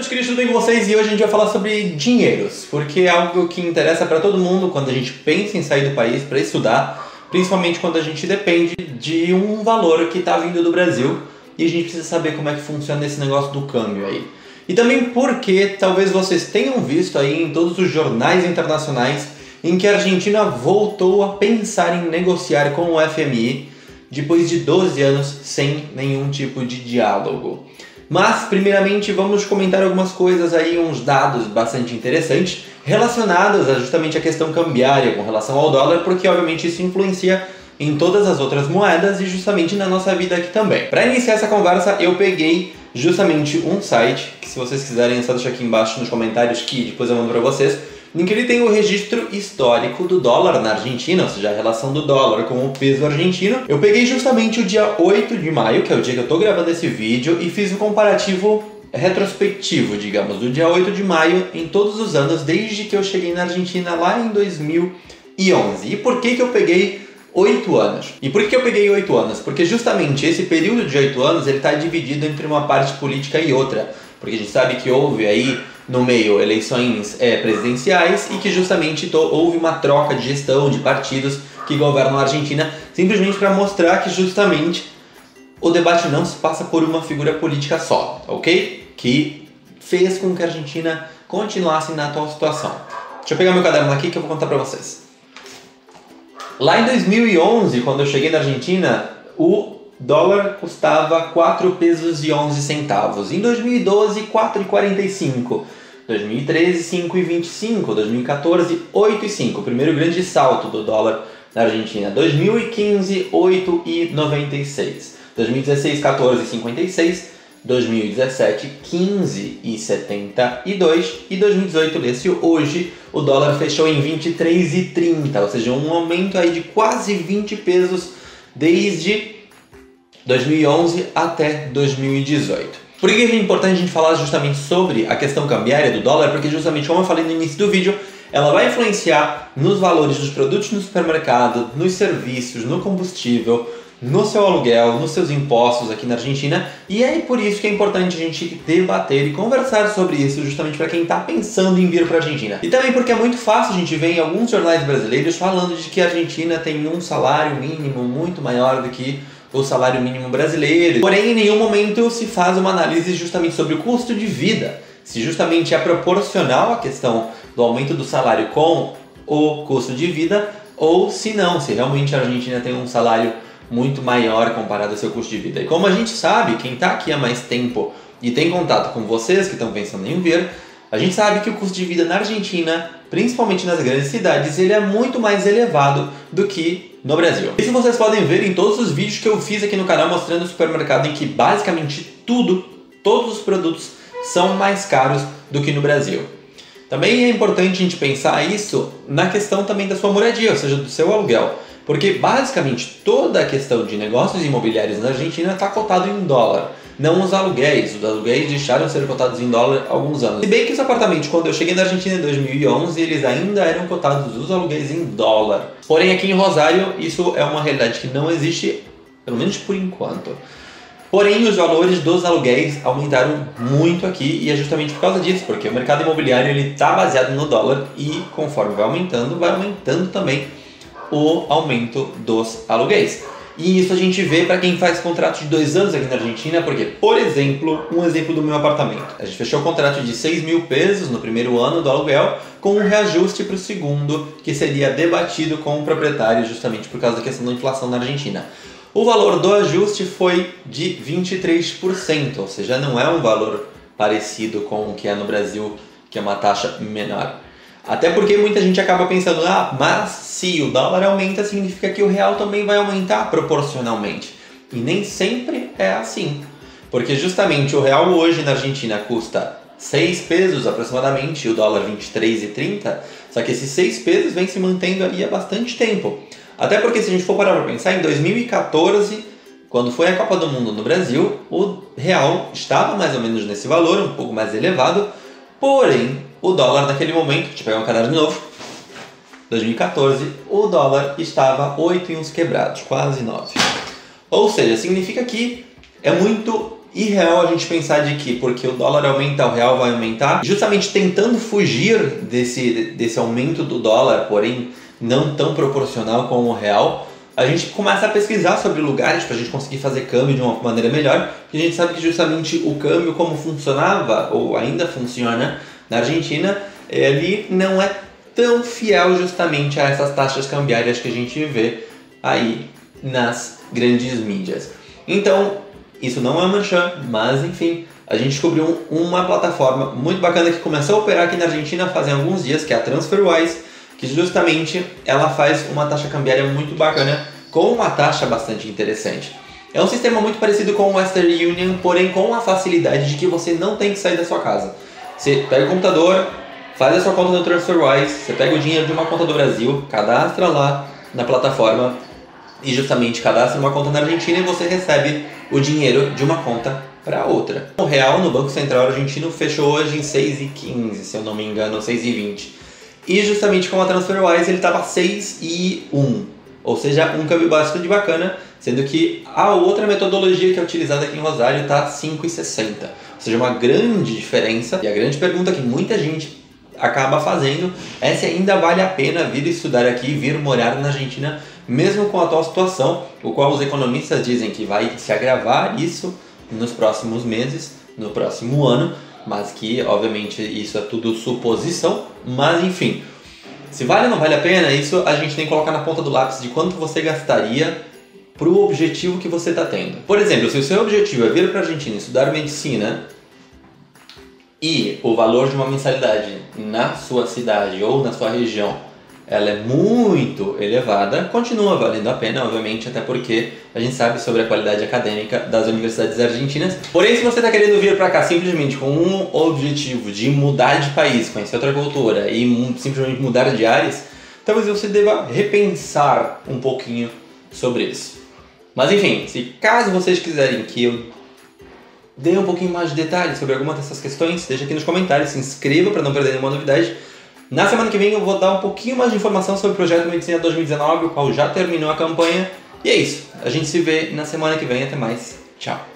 meus queridos, tudo bem com vocês? E hoje a gente vai falar sobre dinheiros, porque é algo que interessa para todo mundo quando a gente pensa em sair do país para estudar, principalmente quando a gente depende de um valor que está vindo do Brasil e a gente precisa saber como é que funciona esse negócio do câmbio aí. E também porque talvez vocês tenham visto aí em todos os jornais internacionais em que a Argentina voltou a pensar em negociar com o FMI depois de 12 anos sem nenhum tipo de diálogo. Mas, primeiramente, vamos comentar algumas coisas aí, uns dados bastante interessantes relacionados a justamente a questão cambiária com relação ao dólar, porque obviamente isso influencia em todas as outras moedas e justamente na nossa vida aqui também. Para iniciar essa conversa, eu peguei justamente um site, que se vocês quiserem é só deixar aqui embaixo nos comentários que depois eu mando para vocês, em que ele tem o registro histórico do dólar na Argentina, ou seja, a relação do dólar com o peso argentino. Eu peguei justamente o dia 8 de maio, que é o dia que eu estou gravando esse vídeo, e fiz um comparativo retrospectivo, digamos, do dia 8 de maio em todos os anos, desde que eu cheguei na Argentina lá em 2011. E por que eu peguei 8 anos? E por que eu peguei 8 anos? Porque justamente esse período de 8 anos ele está dividido entre uma parte política e outra. Porque a gente sabe que houve aí no meio eleições presidenciais e que justamente houve uma troca de gestão de partidos que governam a Argentina, simplesmente para mostrar que justamente o debate não se passa por uma figura política só, ok? Que fez com que a Argentina continuasse na atual situação. Deixa eu pegar meu caderno aqui que eu vou contar para vocês. Lá em 2011, quando eu cheguei na Argentina, o dólar custava 4 pesos e 11 centavos. Em 2012, 4,45. 2013, 5,25. 2014, 8,5. O primeiro grande salto do dólar na Argentina. 2015, 8,96. 2016, 14,56. 2017, 15,72. E 2018, nesse hoje, o dólar fechou em 23,30. Ou seja, um aumento aí de quase 20 pesos desde 2011 até 2018. Por que é importante a gente falar justamente sobre a questão cambiária do dólar? Porque justamente, como eu falei no início do vídeo, ela vai influenciar nos valores dos produtos no supermercado, nos serviços, no combustível, no seu aluguel, nos seus impostos aqui na Argentina. E é por isso que é importante a gente debater e conversar sobre isso, justamente para quem está pensando em vir para a Argentina. E também porque é muito fácil a gente ver em alguns jornais brasileiros falando de que a Argentina tem um salário mínimo muito maior do que o salário mínimo brasileiro. Porém, em nenhum momento se faz uma análise justamente sobre o custo de vida. Se justamente é proporcional a questão do aumento do salário com o custo de vida, ou se não, se realmente a Argentina tem um salário muito maior comparado ao seu custo de vida. E como a gente sabe, quem está aqui há mais tempo e tem contato com vocês que estão pensando em vir, a gente sabe que o custo de vida na Argentina, principalmente nas grandes cidades, ele é muito mais elevado do que no Brasil. Isso vocês podem ver em todos os vídeos que eu fiz aqui no canal mostrando o supermercado em que basicamente todos os produtos são mais caros do que no Brasil. Também é importante a gente pensar isso na questão também da sua moradia, ou seja, do seu aluguel. Porque basicamente toda a questão de negócios imobiliários na Argentina está cotado em dólar. Não os aluguéis deixaram de ser cotados em dólar há alguns anos. Se bem que os apartamentos, quando eu cheguei na Argentina em 2011, eles ainda eram cotados os aluguéis em dólar. Porém aqui em Rosário isso é uma realidade que não existe, pelo menos por enquanto. Porém os valores dos aluguéis aumentaram muito aqui e é justamente por causa disso, porque o mercado imobiliário está baseado no dólar e conforme vai aumentando também o aumento dos aluguéis. E isso a gente vê para quem faz contrato de 2 anos aqui na Argentina, porque, por exemplo, um exemplo do meu apartamento. A gente fechou o contrato de 6 mil pesos no primeiro ano do aluguel, com um reajuste para o segundo, que seria debatido com o proprietário, justamente por causa da questão da inflação na Argentina. O valor do ajuste foi de 23%, ou seja, não é um valor parecido com o que é no Brasil, que é uma taxa menor. Até porque muita gente acaba pensando, mas se o dólar aumenta, significa que o real também vai aumentar proporcionalmente. E nem sempre é assim. Porque justamente o real hoje na Argentina custa 6 pesos aproximadamente, e o dólar 23,30, só que esses 6 pesos vem se mantendo aí há bastante tempo. Até porque se a gente for parar para pensar, em 2014, quando foi a Copa do Mundo no Brasil, o real estava mais ou menos nesse valor, um pouco mais elevado, porém o dólar naquele momento, deixa eu pegar um caderno de novo, 2014, o dólar estava 8 e uns quebrados, quase 9. Ou seja, significa que é muito irreal a gente pensar de que porque o dólar aumenta, o real vai aumentar, justamente tentando fugir desse aumento do dólar, porém não tão proporcional com o real, a gente começa a pesquisar sobre lugares para a gente conseguir fazer câmbio de uma maneira melhor, e a gente sabe que justamente o câmbio como funcionava, ou ainda funciona na Argentina, ele não é tão fiel justamente a essas taxas cambiárias que a gente vê aí nas grandes mídias. Então, isso não é um merchan, mas enfim, a gente descobriu uma plataforma muito bacana que começou a operar aqui na Argentina fazem alguns dias, que é a TransferWise, que justamente ela faz uma taxa cambiária muito bacana, com uma taxa bastante interessante. É um sistema muito parecido com o Western Union, porém com a facilidade de que você não tem que sair da sua casa. Você pega o computador, faz a sua conta no TransferWise, você pega o dinheiro de uma conta do Brasil, cadastra lá na plataforma e justamente cadastra uma conta na Argentina e você recebe o dinheiro de uma conta para outra. O real no Banco Central Argentino fechou hoje em 6,15, se eu não me engano, 6,20. E justamente com a TransferWise ele estava 6,1, ou seja, um câmbio bastante bacana, sendo que a outra metodologia que é utilizada aqui em Rosário está 5,60, ou seja, uma grande diferença. E a grande pergunta que muita gente acaba fazendo é se ainda vale a pena vir estudar aqui, vir morar na Argentina, mesmo com a atual situação, o qual os economistas dizem que vai se agravar isso nos próximos meses, no próximo ano, mas que obviamente isso é tudo suposição, mas enfim, se vale ou não vale a pena, isso a gente tem que colocar na ponta do lápis de quanto você gastaria para o objetivo que você está tendo. Por exemplo, se o seu objetivo é vir para a Argentina estudar medicina e o valor de uma mensalidade na sua cidade ou na sua região ela é muito elevada, continua valendo a pena, obviamente, até porque a gente sabe sobre a qualidade acadêmica das universidades argentinas. Porém, se você está querendo vir para cá simplesmente com um objetivo de mudar de país, conhecer outra cultura e simplesmente mudar de áreas, talvez você deva repensar um pouquinho sobre isso. Mas enfim, se caso vocês quiserem que eu dê um pouquinho mais de detalhes sobre alguma dessas questões, deixa aqui nos comentários, se inscreva para não perder nenhuma novidade. Na semana que vem eu vou dar um pouquinho mais de informação sobre o projeto Medicina 2019, o qual já terminou a campanha. E é isso, a gente se vê na semana que vem, até mais, tchau!